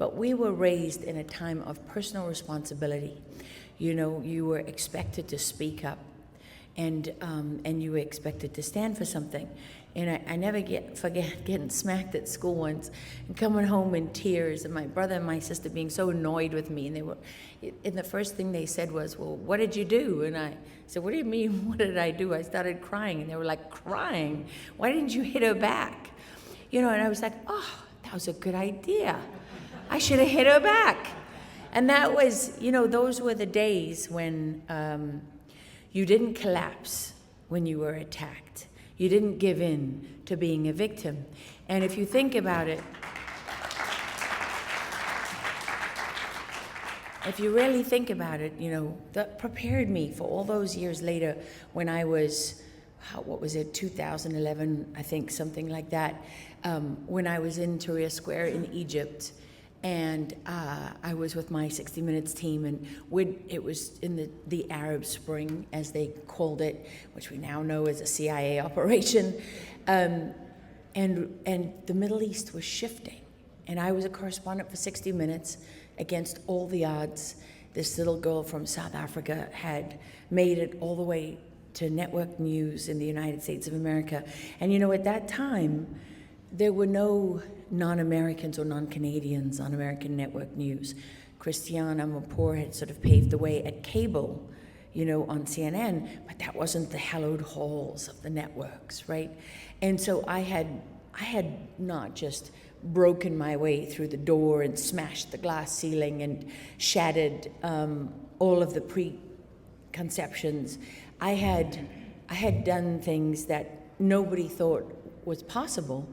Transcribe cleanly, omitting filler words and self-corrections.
But we were raised in a time of personal responsibility. You know, you were expected to speak up, and you were expected to stand for something. And I never forget getting smacked at school once and coming home in tears, and my brother and my sister being so annoyed with me. And the first thing they said was, "Well, what did you do?" And I said, "What do you mean, what did I do?" I started crying, and they were like, "Crying? Why didn't you hit her back?" You know, and I was like, "Oh, that was a good idea. I should have hit her back." And that was, you know, those were the days when you didn't collapse when you were attacked. You didn't give in to being a victim. And if you think about it, if you really think about it, you know, that prepared me for all those years later when I was, what was it, 2011, I think, something like that, when I was in Tahrir Square in Egypt. And I was with my 60 Minutes team, and it was in the Arab Spring, as they called it, which we now know is a CIA operation. And the Middle East was shifting. And I was a correspondent for 60 Minutes against all the odds. This little girl from South Africa had made it all the way to network news in the United States of America. And you know, at that time, there were no non-Americans or non-Canadians on American network news. Christiane Amanpour had sort of paved the way at cable, you know, on CNN, but that wasn't the hallowed halls of the networks, right? And so I had not just broken my way through the door and smashed the glass ceiling and shattered all of the preconceptions. I had done things that nobody thought was possible.